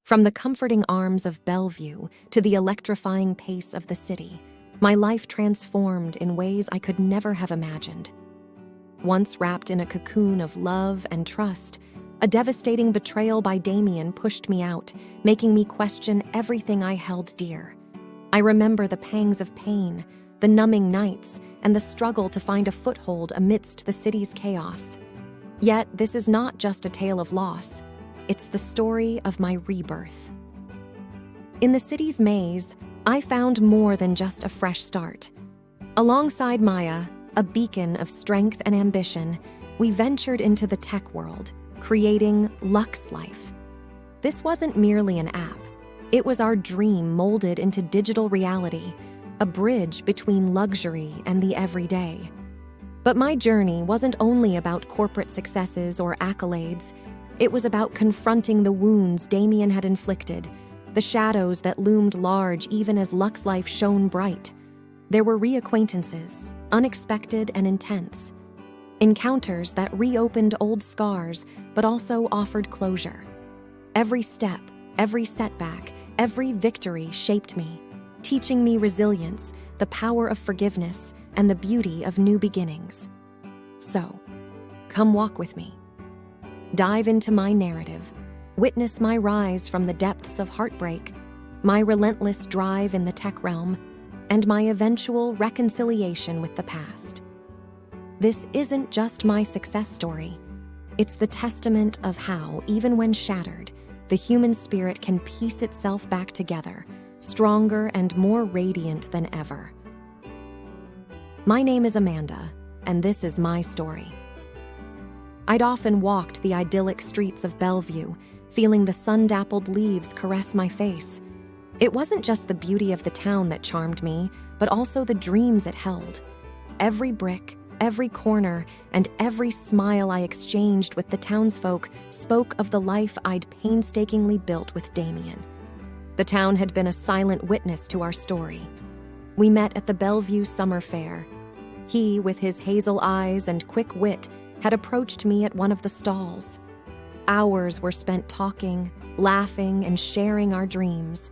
From the comforting arms of Bellevue to the electrifying pace of the city, my life transformed in ways I could never have imagined. Once wrapped in a cocoon of love and trust, a devastating betrayal by Damien pushed me out, making me question everything I held dear. I remember the pangs of pain, the numbing nights, and the struggle to find a foothold amidst the city's chaos. Yet, this is not just a tale of loss. It's the story of my rebirth. In the city's maze, I found more than just a fresh start. Alongside Maya, a beacon of strength and ambition, we ventured into the tech world, creating Lux Life. This wasn't merely an app. It was our dream molded into digital reality, a bridge between luxury and the everyday. But my journey wasn't only about corporate successes or accolades. It was about confronting the wounds Damien had inflicted, the shadows that loomed large even as Lux Life shone bright. There were reacquaintances, unexpected and intense. Encounters that reopened old scars, but also offered closure. Every step, every setback, every victory shaped me, teaching me resilience, the power of forgiveness, and the beauty of new beginnings. So, come walk with me. Dive into my narrative, witness my rise from the depths of heartbreak, my relentless drive in the tech realm, and my eventual reconciliation with the past. This isn't just my success story. It's the testament of how, even when shattered, the human spirit can piece itself back together, stronger and more radiant than ever. My name is Amanda, and this is my story. I'd often walked the idyllic streets of Bellevue, feeling the sun-dappled leaves caress my face. It wasn't just the beauty of the town that charmed me, but also the dreams it held. Every brick, every corner, and every smile I exchanged with the townsfolk spoke of the life I'd painstakingly built with Damien. The town had been a silent witness to our story. We met at the Bellevue Summer Fair. He, with his hazel eyes and quick wit, had approached me at one of the stalls. Hours were spent talking, laughing, and sharing our dreams.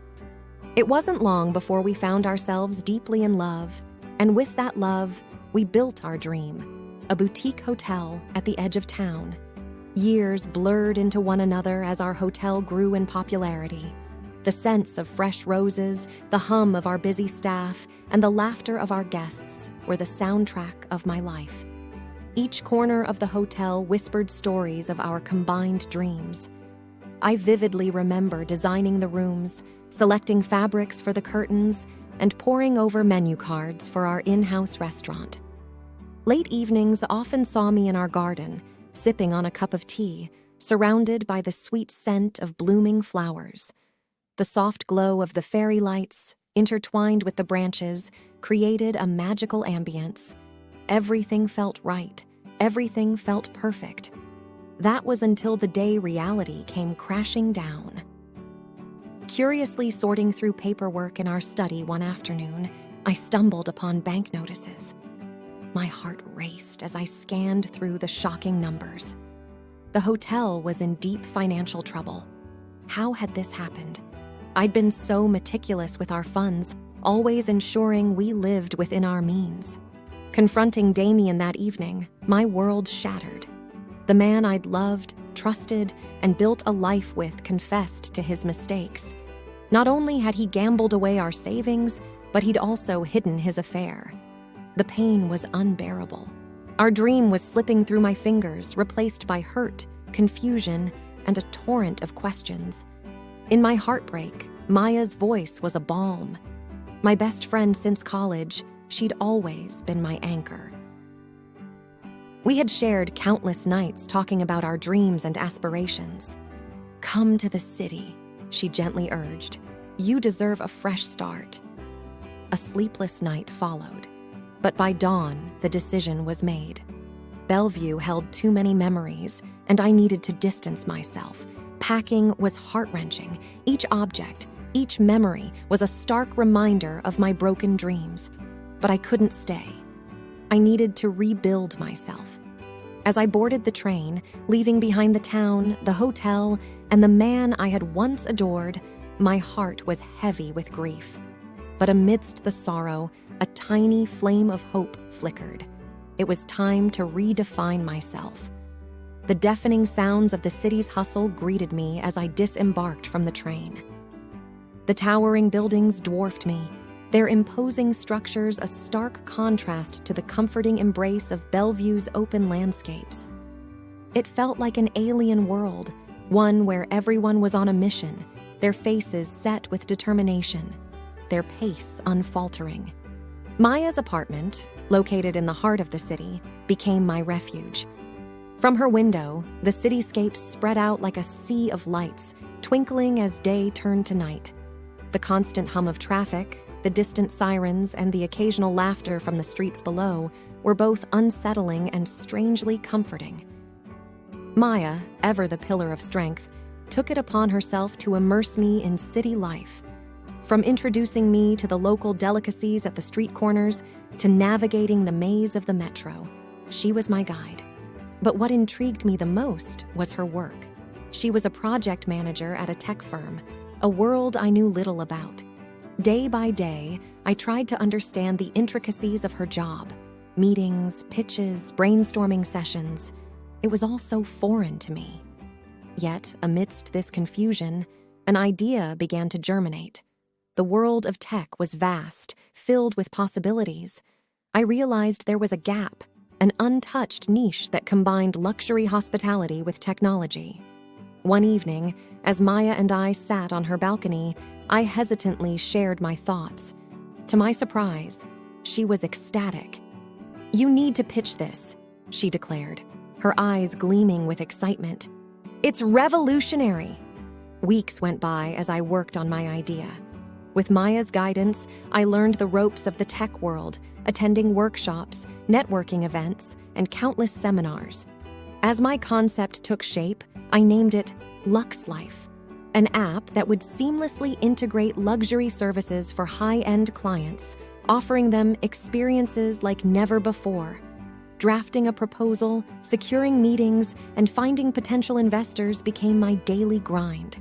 It wasn't long before we found ourselves deeply in love, and with that love, we built our dream, a boutique hotel at the edge of town. Years blurred into one another as our hotel grew in popularity. The scents of fresh roses, the hum of our busy staff, and the laughter of our guests were the soundtrack of my life. Each corner of the hotel whispered stories of our combined dreams. I vividly remember designing the rooms, selecting fabrics for the curtains, and poring over menu cards for our in-house restaurant. Late evenings often saw me in our garden, sipping on a cup of tea, surrounded by the sweet scent of blooming flowers. The soft glow of the fairy lights, intertwined with the branches, created a magical ambience. Everything felt right. Everything felt perfect. That was until the day reality came crashing down. Curiously sorting through paperwork in our study one afternoon, I stumbled upon bank notices. My heart raced as I scanned through the shocking numbers. The hotel was in deep financial trouble. How had this happened? I'd been so meticulous with our funds, always ensuring we lived within our means. Confronting Damien that evening, my world shattered. The man I'd loved, trusted, and built a life with confessed to his mistakes. Not only had he gambled away our savings, but he'd also hidden his affair. The pain was unbearable. Our dream was slipping through my fingers, replaced by hurt, confusion, and a torrent of questions. In my heartbreak, Maya's voice was a balm. My best friend since college, she'd always been my anchor. We had shared countless nights talking about our dreams and aspirations. "Come to the city," she gently urged. "You deserve a fresh start." A sleepless night followed. But by dawn, the decision was made. Bellevue held too many memories, and I needed to distance myself. Packing was heart-wrenching. Each object, each memory was a stark reminder of my broken dreams. But I couldn't stay. I needed to rebuild myself. As I boarded the train, leaving behind the town, the hotel, and the man I had once adored, my heart was heavy with grief. But amidst the sorrow, a tiny flame of hope flickered. It was time to redefine myself. The deafening sounds of the city's hustle greeted me as I disembarked from the train. The towering buildings dwarfed me, their imposing structures a stark contrast to the comforting embrace of Bellevue's open landscapes. It felt like an alien world, one where everyone was on a mission, their faces set with determination, their pace unfaltering. Maya's apartment, located in the heart of the city, became my refuge. From her window, the cityscape spread out like a sea of lights, twinkling as day turned to night. The constant hum of traffic, the distant sirens, and the occasional laughter from the streets below were both unsettling and strangely comforting. Maya, ever the pillar of strength, took it upon herself to immerse me in city life. From introducing me to the local delicacies at the street corners to navigating the maze of the metro, she was my guide. But what intrigued me the most was her work. She was a project manager at a tech firm, a world I knew little about. Day by day, I tried to understand the intricacies of her job. Meetings, pitches, brainstorming sessions. It was all so foreign to me. Yet, amidst this confusion, an idea began to germinate. The world of tech was vast, filled with possibilities. I realized there was a gap, an untouched niche that combined luxury hospitality with technology. One evening, as Maya and I sat on her balcony, I hesitantly shared my thoughts. To my surprise, she was ecstatic. "You need to pitch this," she declared, her eyes gleaming with excitement. "It's revolutionary." Weeks went by as I worked on my idea. With Maya's guidance, I learned the ropes of the tech world, attending workshops, networking events, and countless seminars. As my concept took shape, I named it Lux Life, an app that would seamlessly integrate luxury services for high-end clients, offering them experiences like never before. Drafting a proposal, securing meetings, and finding potential investors became my daily grind.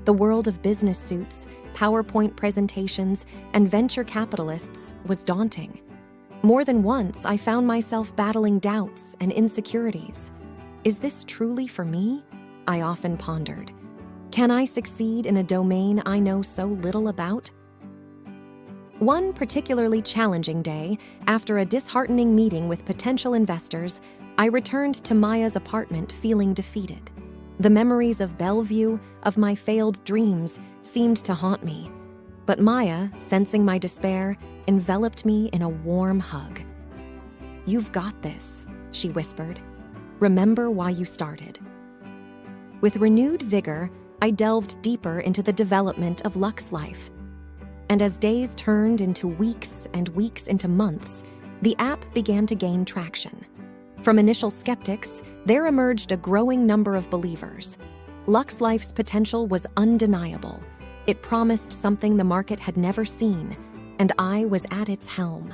The world of business suits, PowerPoint presentations, and venture capitalists was daunting. More than once, I found myself battling doubts and insecurities. Is this truly for me? I often pondered. Can I succeed in a domain I know so little about? One particularly challenging day, after a disheartening meeting with potential investors, I returned to Maya's apartment feeling defeated. The memories of Bellevue, of my failed dreams, seemed to haunt me. But Maya, sensing my despair, enveloped me in a warm hug. "You've got this," she whispered. "Remember why you started." With renewed vigor, I delved deeper into the development of Lux Life. And as days turned into weeks and weeks into months, the app began to gain traction. From initial skeptics, there emerged a growing number of believers. Lux Life's potential was undeniable. It promised something the market had never seen, and I was at its helm.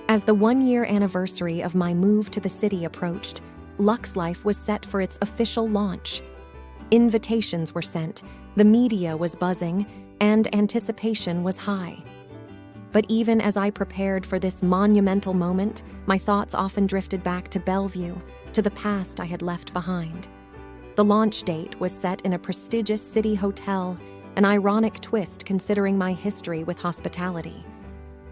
As the one-year anniversary of my move to the city approached, Lux Life was set for its official launch. Invitations were sent, the media was buzzing, and anticipation was high. But even as I prepared for this monumental moment, my thoughts often drifted back to Bellevue, to the past I had left behind. The launch date was set in a prestigious city hotel, an ironic twist considering my history with hospitality.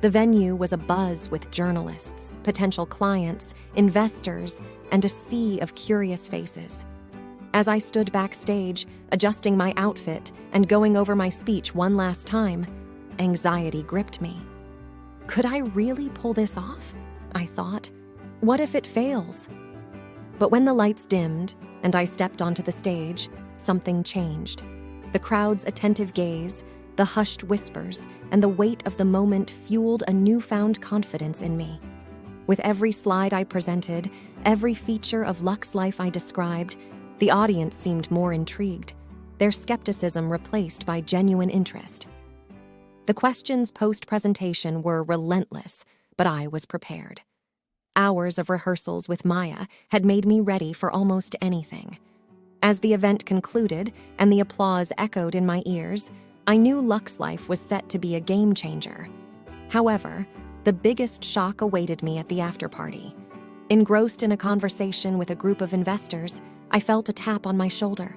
The venue was abuzz with journalists, potential clients, investors, and a sea of curious faces. As I stood backstage, adjusting my outfit and going over my speech one last time, anxiety gripped me. Could I really pull this off? I thought. What if it fails? But when the lights dimmed and I stepped onto the stage, something changed. The crowd's attentive gaze, the hushed whispers, and the weight of the moment fueled a newfound confidence in me. With every slide I presented, every feature of Lux Life I described, the audience seemed more intrigued, their skepticism replaced by genuine interest. The questions post-presentation were relentless, but I was prepared. Hours of rehearsals with Maya had made me ready for almost anything. As the event concluded and the applause echoed in my ears, I knew Luxe Life was set to be a game changer. However, the biggest shock awaited me at the after-party. Engrossed in a conversation with a group of investors, I felt a tap on my shoulder.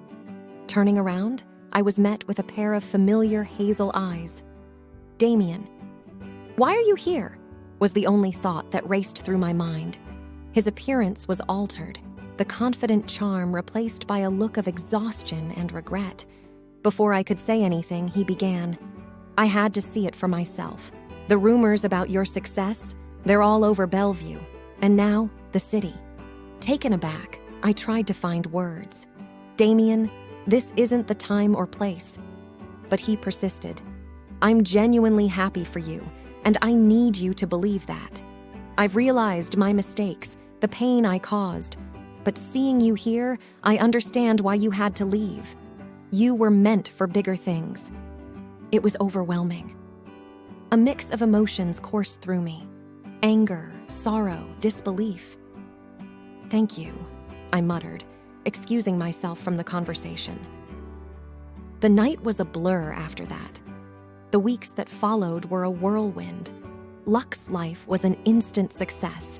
Turning around, I was met with a pair of familiar hazel eyes. "Damien." "Why are you here?" was the only thought that raced through my mind. His appearance was altered, the confident charm replaced by a look of exhaustion and regret. Before I could say anything, he began. "I had to see it for myself. The rumors about your success, they're all over Bellevue. And now, the city." Taken aback, I tried to find words. "Damien, this isn't the time or place." But he persisted. "I'm genuinely happy for you, and I need you to believe that. I've realized my mistakes, the pain I caused. But seeing you here, I understand why you had to leave. You were meant for bigger things." It was overwhelming. A mix of emotions coursed through me. Anger, sorrow, disbelief. "Thank you," I muttered, excusing myself from the conversation. The night was a blur after that. The weeks that followed were a whirlwind. Luxe Life was an instant success.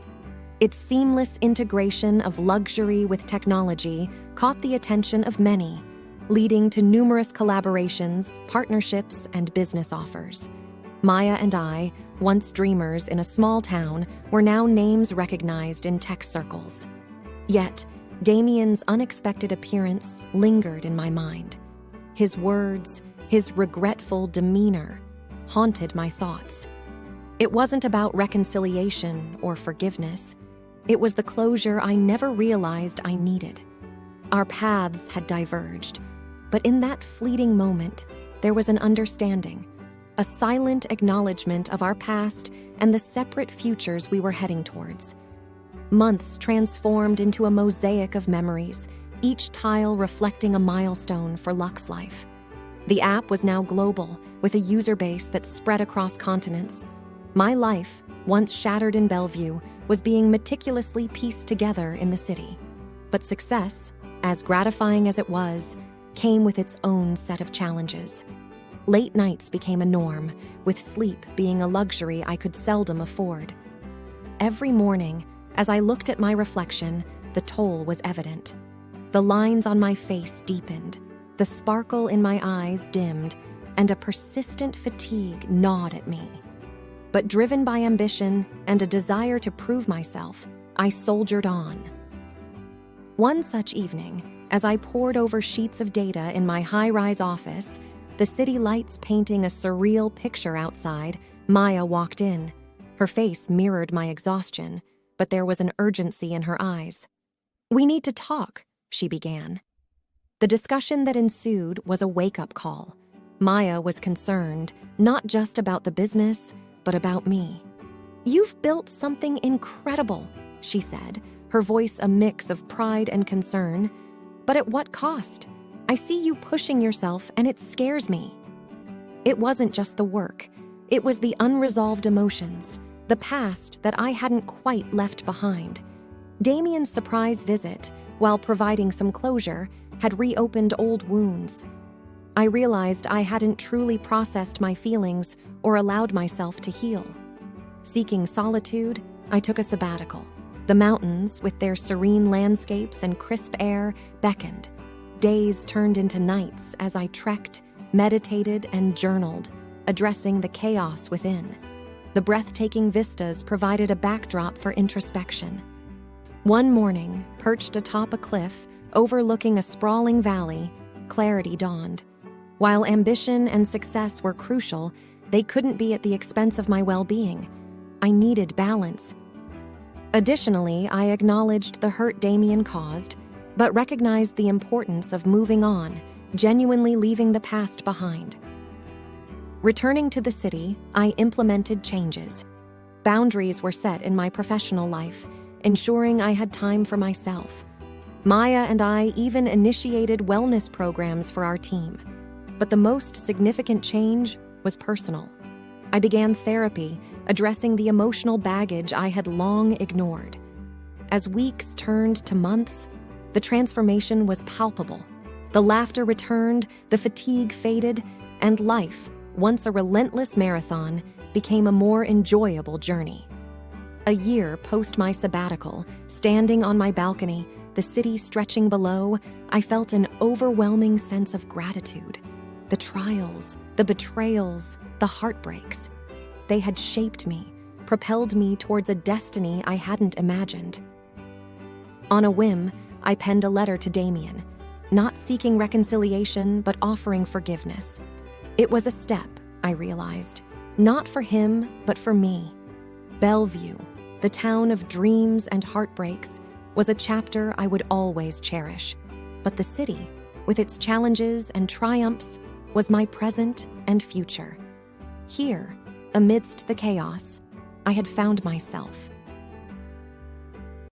Its seamless integration of luxury with technology caught the attention of many, leading to numerous collaborations, partnerships, and business offers. Maya and I, once dreamers in a small town, were now names recognized in tech circles. Yet, Damien's unexpected appearance lingered in my mind. His words, his regretful demeanor, haunted my thoughts. It wasn't about reconciliation or forgiveness. It was the closure I never realized I needed. Our paths had diverged, but in that fleeting moment, there was an understanding, a silent acknowledgement of our past and the separate futures we were heading towards. Months transformed into a mosaic of memories, each tile reflecting a milestone for Luxe Life. The app was now global, with a user base that spread across continents. My life, once shattered in Bellevue, was being meticulously pieced together in the city. But success, as gratifying as it was, came with its own set of challenges. Late nights became a norm, with sleep being a luxury I could seldom afford. Every morning, as I looked at my reflection, the toll was evident. The lines on my face deepened, the sparkle in my eyes dimmed, and a persistent fatigue gnawed at me. But driven by ambition and a desire to prove myself, I soldiered on. One such evening, as I pored over sheets of data in my high-rise office, the city lights painting a surreal picture outside, Maya walked in. Her face mirrored my exhaustion, but there was an urgency in her eyes. "We need to talk," she began. The discussion that ensued was a wake-up call. Maya was concerned, not just about the business, but about me. "You've built something incredible," she said, her voice a mix of pride and concern. "But at what cost? I see you pushing yourself, and it scares me." It wasn't just the work. It was the unresolved emotions, the past that I hadn't quite left behind. Damien's surprise visit, while providing some closure, had reopened old wounds. I realized I hadn't truly processed my feelings or allowed myself to heal. Seeking solitude, I took a sabbatical. The mountains, with their serene landscapes and crisp air, beckoned. Days turned into nights as I trekked, meditated, and journaled, addressing the chaos within. The breathtaking vistas provided a backdrop for introspection. One morning, perched atop a cliff, overlooking a sprawling valley, clarity dawned. While ambition and success were crucial, they couldn't be at the expense of my well-being. I needed balance. Additionally, I acknowledged the hurt Damien caused, but recognized the importance of moving on, genuinely leaving the past behind. Returning to the city, I implemented changes. Boundaries were set in my professional life, ensuring I had time for myself. Maya and I even initiated wellness programs for our team. But the most significant change was personal. I began therapy, addressing the emotional baggage I had long ignored. As weeks turned to months, the transformation was palpable. The laughter returned, the fatigue faded, and life, once a relentless marathon, became a more enjoyable journey. A year post my sabbatical, standing on my balcony, the city stretching below, I felt an overwhelming sense of gratitude. The trials, the betrayals, the heartbreaks, they had shaped me, propelled me towards a destiny I hadn't imagined. On a whim, I penned a letter to Damien, not seeking reconciliation, but offering forgiveness. It was a step, I realized, not for him, but for me. Bellevue, the town of dreams and heartbreaks, was a chapter I would always cherish. But the city, with its challenges and triumphs, was my present and future. Here, amidst the chaos, I had found myself,